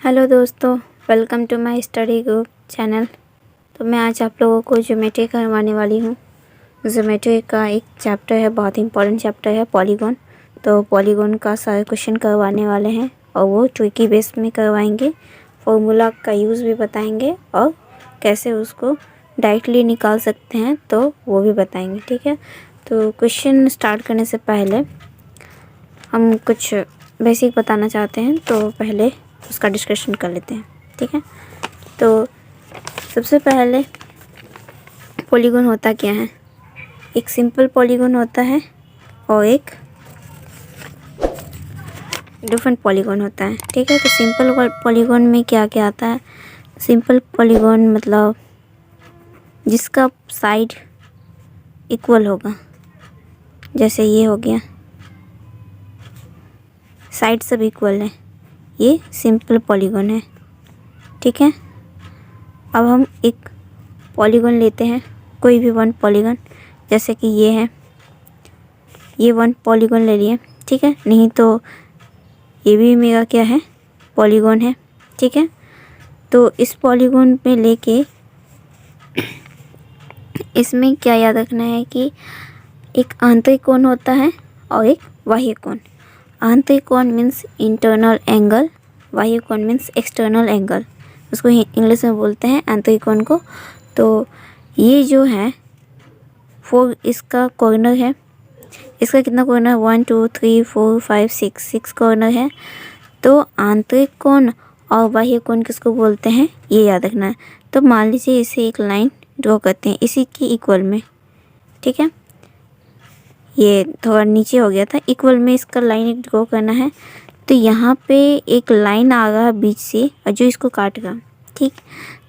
Hello दोस्तों, welcome to my study group channel. तो मैं आज आप लोगों को ज्योमेट्री करवाने वाली हूँ। ज्योमेट्री का एक चैप्टर है, बहुत इंपॉर्टेंट चैप्टर है, पॉलीगॉन। तो पॉलीगॉन का सारे क्वेश्चन करवाने वाले हैं और वो ट्रिकी बेस में करवाएंगे। फॉर्मूला का यूज़ भी बताएंगे और कैसे उसको डायरेक्टली निकाल सकते हैं तो वो भी बताएंगे। ठीक है, तो क्वेश्चन स्टार्ट करने से पहले हम कुछ बेसिक बताना चाहते हैं, तो पहले उसका डिस्कशन कर लेते हैं। ठीक है, तो सबसे पहले पॉलीगॉन होता क्या है। एक सिंपल पॉलीगॉन होता है और एक डिफरेंट पॉलीगॉन होता है। ठीक है, तो सिंपल पॉलीगॉन में क्या क्या आता है। सिंपल पॉलीगॉन मतलब जिसका साइड इक्वल होगा, जैसे ये हो गया, साइड सब इक्वल है, ये सिंपल पॉलीगॉन है। ठीक है, अब हम एक पॉलीगॉन लेते हैं, कोई भी वन पॉलीगॉन, जैसे कि ये है, ये वन पॉलीगॉन ले लिए। ठीक है, नहीं तो ये भी मेरा क्या है, पॉलीगॉन है। ठीक है, तो इस पॉलीगॉन में लेके इसमें क्या याद रखना है कि एक आंतरिक कोण होता है और एक बाह्य कोण। आंतरिक कोण मीन्स इंटरनल एंगल, बाह्य कोण मीन्स एक्सटर्नल एंगल। उसको इंग्लिश में बोलते हैं आंतरिक कोण को। तो ये जो है 4 इसका कॉर्नर है। इसका कितना कॉर्नर है, 1 2 3 4 5 6 कॉर्नर है। तो आंतरिक कोण और बाह्य कोण किसको बोलते हैं, ये याद रखना है। तो मान लीजिए इसे एक लाइन ड्रॉ करते हैं इसी की इक्वल में। ठीक है, ये थोड़ा नीचे हो गया था, इक्वल में इसका लाइन एक ड्रॉ करना है। तो यहाँ पे एक लाइन आ रहा बीच से और जो इसको काटेगा। ठीक,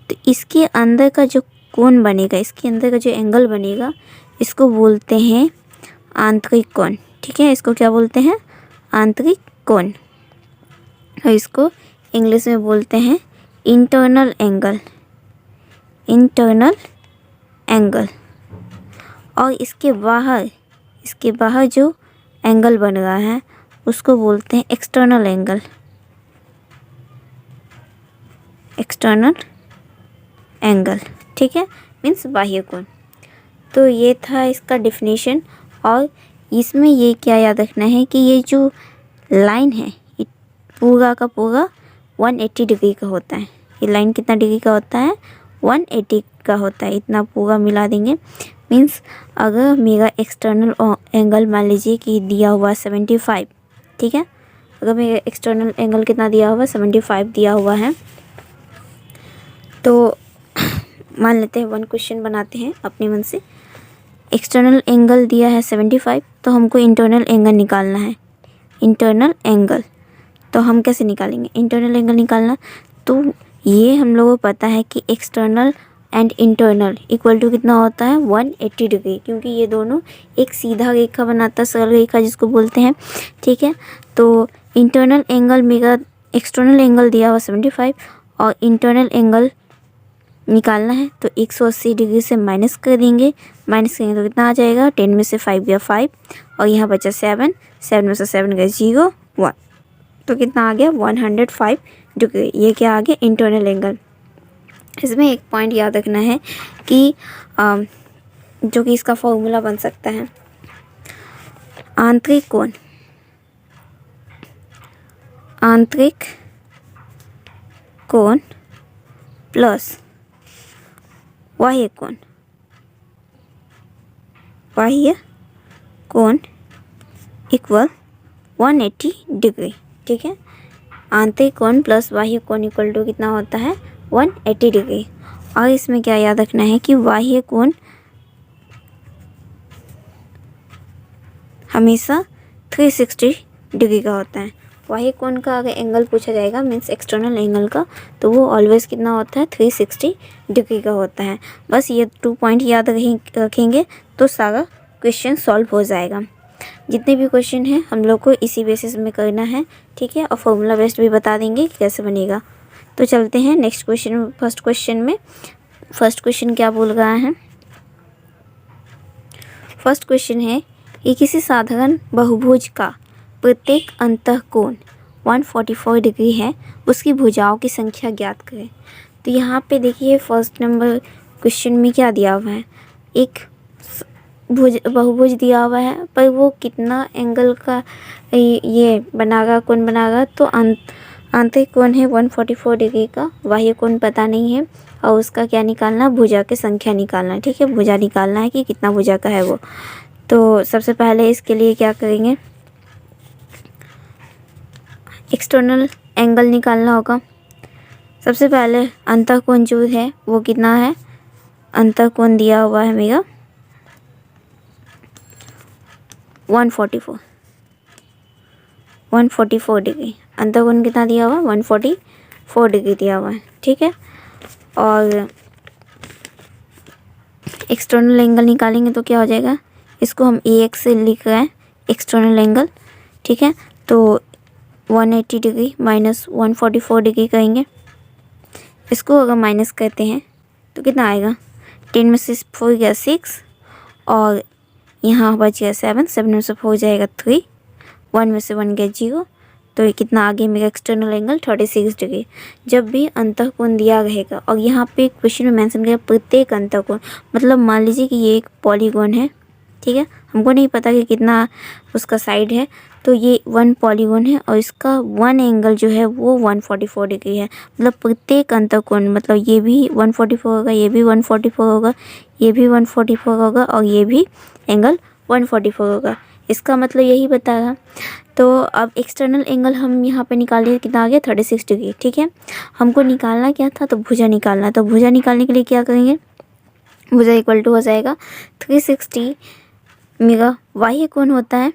तो इसके अंदर का जो कोण बनेगा, इसके अंदर का जो एंगल बनेगा, इसको बोलते हैं आंतरिक कोण। ठीक है, इसको क्या बोलते हैं, आंतरिक कोण। और इसको इंग्लिश में बोलते हैं इंटरनल एंगल, इंटरनल एंगल। और इसके बाहर जो एंगल बन रहा है उसको बोलते हैं एक्सटर्नल एंगल, एक्सटर्नल एंगल। ठीक है, मीन्स बाह्य कोण। तो ये था इसका डेफिनेशन। और इसमें ये क्या याद रखना है कि ये जो लाइन है ये पूरा का पूरा 180 डिग्री का होता है। ये लाइन कितना डिग्री का होता है, 180 का होता है। इतना पूरा मिला देंगे। मीन्स अगर मेरा एक्सटर्नल एंगल मान लीजिए कि दिया हुआ 75। ठीक है, अगर मेरा एक्सटर्नल एंगल कितना दिया हुआ, 75 दिया हुआ है, तो मान लेते हैं वन क्वेश्चन बनाते हैं अपने मन से। एक्सटर्नल एंगल दिया है 75, तो हमको इंटरनल एंगल निकालना है। इंटरनल एंगल तो हम कैसे निकालेंगे, इंटरनल एंगल निकालना। तो ये हम लोगों को पता है कि external and internal equal to कितना होता है, 180 डिग्री, क्योंकि ये दोनों एक सीधा रेखा बनाता है, सरल रेखा जिसको बोलते हैं। ठीक है, तो इंटरनल एंगल मेरा एक्सटर्नल एंगल दिया हुआ 75 और इंटरनल एंगल निकालना है। तो 180 डिग्री से माइनस कर देंगे, माइनस करेंगे तो कितना आ जाएगा, 10 में से 5 गया 5 और यहाँ बचा 7, 7 में से 7 गया 0 1, तो कितना आ गया 105 डिग्री। ये क्या आ गया, इंटरनल एंगल। इसमें एक पॉइंट याद रखना है कि जो कि इसका फॉर्मूला बन सकता है, आंतरिक कोण, आंतरिक कोण प्लस बाह्य कोण, बाह्य कोण इक्वल 180 डिग्री। ठीक है, आंतरिक कोण प्लस बाह्य कोण इक्वल टू कितना होता है, 180 डिग्री। और इसमें क्या याद रखना है कि बाह्य कोण हमेशा 360 डिग्री का होता है। बाह्य कोण का अगर एंगल पूछा जाएगा मीन्स एक्सटर्नल एंगल का, तो वो ऑलवेज कितना होता है, 360 डिग्री का होता है। बस ये 2 पॉइंट याद रखेंगे तो सारा क्वेश्चन सॉल्व हो जाएगा। जितने भी क्वेश्चन हैं हम लोग को इसी बेसिस में करना है। ठीक है, और फॉर्मूला बेस्ड भी बता देंगे कि कैसे बनेगा। तो चलते हैं नेक्स्ट क्वेश्चन, फर्स्ट क्वेश्चन में। फर्स्ट क्वेश्चन क्या बोल रहा है, फर्स्ट क्वेश्चन है कि किसी साधारण बहुभुज का प्रत्येक अंतःकोण 144 डिग्री है उसकी भुजाओं की संख्या ज्ञात करें। तो यहाँ पे देखिए फर्स्ट नंबर क्वेश्चन में क्या दिया हुआ है, एक बहुभुज दिया हुआ है, पर वो कितना एंगल का ये बनागा, कोण बनागा, तो आंतरिक कोण है 144 डिग्री का, बाह्य कोण पता नहीं है, और उसका क्या निकालना, भुजा की संख्या निकालना। ठीक है, भुजा निकालना है कि कितना भुजा का है वो। तो सबसे पहले इसके लिए क्या करेंगे, एक्सटर्नल एंगल निकालना होगा। सबसे पहले अंतःकोण जो है वो कितना है, अंतःकोण दिया हुआ है मेरा 144 डिग्री। अंतःकोण कितना दिया हुआ है, 144 डिग्री दिया हुआ है। ठीक है, और एक्सटर्नल एंगल निकालेंगे तो क्या हो जाएगा, इसको हम AX से लिख रहे हैं एक्सटर्नल एंगल। ठीक है, तो 180 डिग्री माइनस 144 डिग्री करेंगे। इसको अगर माइनस करते हैं तो कितना आएगा, 10 में से 4 गया 6, और यहाँ बच गया 7, 7 में से 4 जाएगा 3, 1 में से 1 गया 0, तो ये कितना आगे मेरा एक्सटर्नल एंगल 36 डिग्री। जब भी अंतःकोण दिया रहेगा, और यहाँ पे क्वेश्चन में मेंशन किया प्रत्येक अंतःकोण, मतलब मान लीजिए कि ये एक पॉलीगॉन है। ठीक है, हमको नहीं पता कि कितना उसका साइड है, तो ये 1 पॉलीगॉन है और इसका 1 एंगल जो है वो 144 डिग्री है। मतलब प्रत्येक अंतःकोण, मतलब ये भी 144 होगा, ये भी 144 होगा, ये भी 144 होगा, और ये भी एंगल 144 होगा। इसका मतलब यही बताया। तो अब एक्सटर्नल एंगल हम यहाँ पे निकालिए, कितना आ गया, 36 डिग्री। ठीक है, हमको निकालना क्या था, तो भुजा निकालना। तो भुजा निकालने के लिए क्या करेंगे, भुजा इक्वल टू हो जाएगा 360 मेगा बाह्य कोण होता है।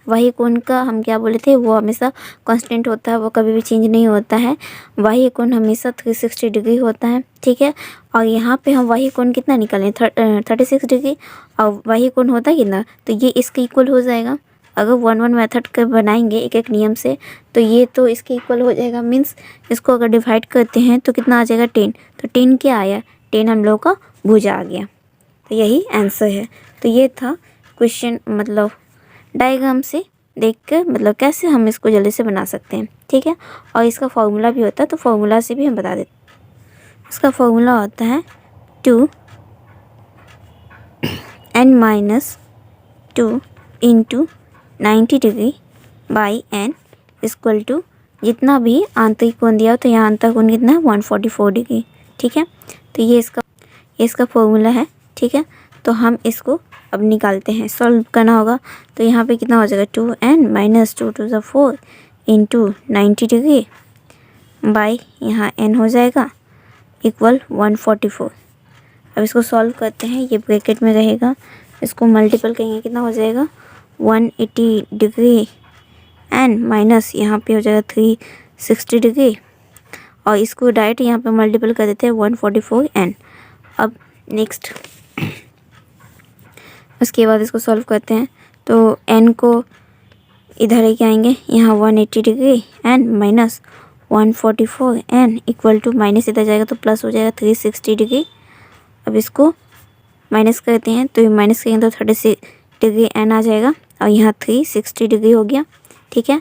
बाह्य कोण का हम क्या बोले थे, वो हमेशा कांस्टेंट होता है, वो कभी भी चेंज नहीं होता है। बाह्य कोण हमेशा 360 डिग्री होता है। ठीक है, और यहाँ पे हम बाह्य कोण कितना निकालें, 36 डिग्री, और बाह्य कोण होता है कितना, तो ये इसके इक्वल हो जाएगा। अगर 1-1 मेथड के बनाएंगे एक एक नियम से, तो ये तो इसके इक्वल हो जाएगा। मीन्स इसको अगर डिवाइड करते हैं तो कितना आ जाएगा, 10। तो 10 क्या आया, 10 हम लोग का भुजा आ गया। तो यही आंसर है। तो ये था क्वेश्चन, मतलब डायग्राम से देख कर मतलब कैसे हम इसको जल्दी से बना सकते हैं। ठीक है, और इसका फॉर्मूला भी होता है, तो फॉर्मूला से भी हम बता देते हैं। इसका फॉर्मूला होता है 2n-2 into 90 degree by n equal to जितना भी आंतरिक कोण दिया हो, तो यहाँ आंतरिक कोण कितना है, 144 डिग्री। ठीक है, तो ये इसका फॉर्मूला है। ठीक है, तो हम इसको अब निकालते हैं, सॉल्व करना होगा। तो यहाँ पे कितना हो जाएगा, 2n-2 to the 4 into 90 degree by यहाँ n हो जाएगा इक्वल 144। अब इसको सॉल्व करते हैं, ये ब्रैकेट में रहेगा, इसको मल्टीपल करेंगे, कितना हो जाएगा 180 डिग्री n माइनस यहाँ पे हो जाएगा 360 डिग्री, और इसको डायरेक्ट यहाँ पे मल्टीपल कर देते हैं 144n। अब नेक्स्ट उसके बाद इसको सॉल्व करते हैं, तो n को इधर लेके आएंगे, यहाँ 180 degree n minus 144n equal to minus इधर जाएगा तो प्लस हो जाएगा 360 डिग्री। अब इसको माइनस करते हैं, तो माइनस करेंगे तो 36 डिग्री n आ जाएगा, और यहाँ 360 डिग्री हो गया। ठीक है,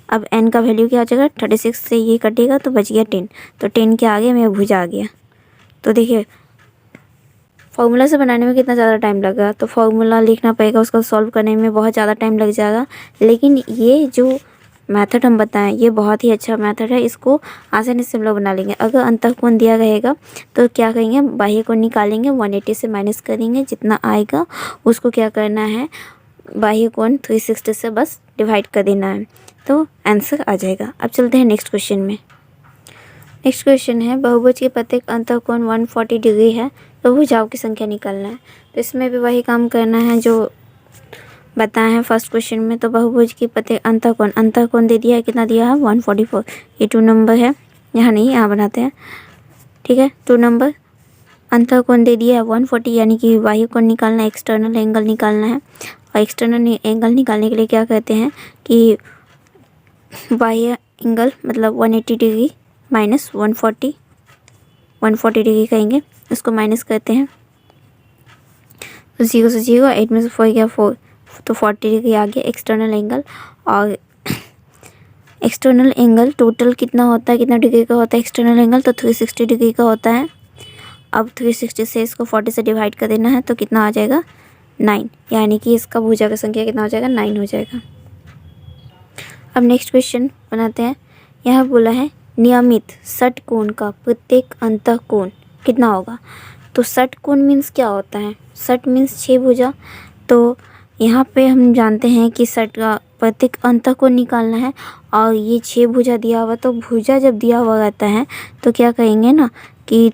अब n का वैल्यू क्या हो जाएगा, 36 से ये कटेगा तो बच गया 10, तो 10 क्या आ गया, मेरा भुजा आ गया। तो देखिए फॉर्मूला से बनाने में कितना ज़्यादा टाइम लगेगा, तो फॉर्मूला लिखना पड़ेगा, उसको सॉल्व करने में बहुत ज़्यादा टाइम लग जाएगा। लेकिन ये जो मेथड हम बताएं ये बहुत ही अच्छा मेथड है, इसको आसानी से हम लोग बना लेंगे। अगर अंतःकोण दिया रहेगा तो क्या करेंगे, बाह्य कोण निकालेंगे, 180 से माइनस करेंगे, जितना आएगा उसको क्या करना है, बाह्य कोण 360 से बस डिवाइड कर देना है, तो आंसर आ जाएगा। अब चलते हैं नेक्स्ट क्वेश्चन में। नेक्स्ट क्वेश्चन है, बहुभुज के प्रत्येक अंतःकोण 140 डिग्री है, तो भुजाओं की संख्या निकालना है। तो इसमें भी वही काम करना है जो बताया है फर्स्ट क्वेश्चन में। तो बहुभुज की प्रत्येक अंतःकोण दे दिया है, कितना दिया है 144, ये 2 नंबर है, यहाँ नहीं यहाँ बनाते हैं। ठीक है, 2 नंबर अंतःकोण दे दिया है 140, यानी कि बाह्य कोण निकालना है, एक्सटर्नल एंगल निकालना है। और एक्सटर्नल एंगल निकालने के लिए क्या कहते हैं कि बाह्य एंगल मतलब 180 डिग्री माइनस 140 डिग्री कहेंगे, इसको माइनस करते हैं, तो 0 से 0, 8 में से 4 गया 4, तो 40 डिग्री आ गया एक्सटर्नल एंगल। और एक्सटर्नल एंगल टोटल कितना होता है, कितना डिग्री का होता है एक्सटर्नल एंगल, तो 360 डिग्री का होता है। अब 360 से इसको 40 से डिवाइड कर देना है तो कितना आ जाएगा 9, यानी कि इसका भुजा का संख्या कितना हो जाएगा 9 हो जाएगा। अब नेक्स्ट क्वेश्चन बनाते हैं। यहाँ बोला है नियमित षटकोण का प्रत्येक अंतःकोण कितना होगा। तो षटकोण मीन्स क्या होता है, षट मीन्स 6 भुजा। तो यहाँ पे हम जानते हैं कि षट का प्रत्येक अंतःकोण निकालना है और ये 6 भुजा दिया हुआ, तो भुजा जब दिया हुआ रहता है तो क्या कहेंगे ना कि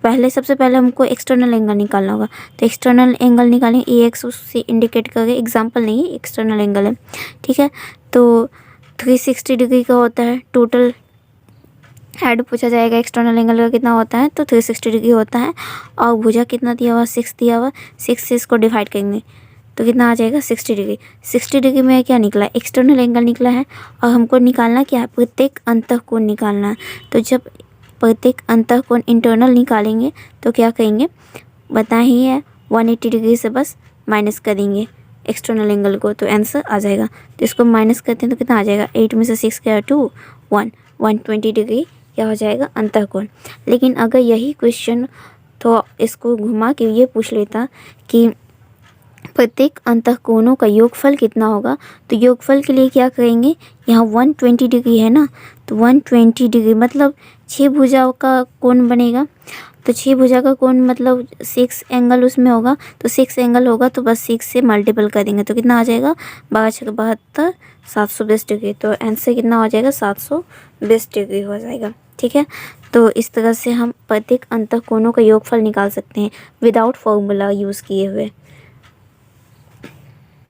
सबसे पहले हमको एक्सटर्नल एंगल निकालना होगा। तो एक्सटर्नल एंगल निकालेंगे, ए एक्स उससे इंडिकेट करके, एग्जांपल नहीं है, एक्सटर्नल एंगल है, ठीक है। तो 360 डिग्री का होता है टोटल। हेड पूछा जाएगा एक्सटर्नल एंगल का कितना होता है, तो 360 डिग्री होता है। और भुजा कितना दिया हुआ 6 दिया हुआ, 6 से इसको डिवाइड करेंगे तो कितना आ जाएगा 60 डिग्री। 60 डिग्री में क्या निकला, एक्सटर्नल एंगल निकला है। और हमको निकालना क्या है, प्रत्येक अंतःकोण निकालना है। तो जब प्रत्येक अंतःकोण इंटरनल निकालेंगे तो क्या करेंगे, बताए ही है 180 डिग्री से बस माइनस करेंगे एक्सटर्नल एंगल को, तो आंसर आ जाएगा। तो इसको माइनस करते हैं तो कितना आ जाएगा, 8 में से 6 गया 2, 120 डिग्री क्या हो जाएगा अंतःकोण। लेकिन अगर यही क्वेश्चन तो इसको घुमा के ये पूछ लेता कि प्रत्येक अंतःकोणों का योगफल कितना होगा, तो योगफल के लिए क्या करेंगे, यहाँ 120 डिग्री है ना, तो 120 डिग्री मतलब 6 भुजाओं का कोण बनेगा। तो 6 भुजा का कोण मतलब 6 एंगल उसमें होगा, तो 6 एंगल होगा तो बस 6 से मल्टीपल कर देंगे तो कितना आ जाएगा 12×6=72, 720 डिग्री। तो आंसर कितना हो जाएगा 720 डिग्री हो जाएगा, ठीक है। तो इस तरह से हम प्रत्येक अंतःकोणों का योगफल निकाल सकते हैं विदाउट फॉर्मूला यूज़ किए हुए।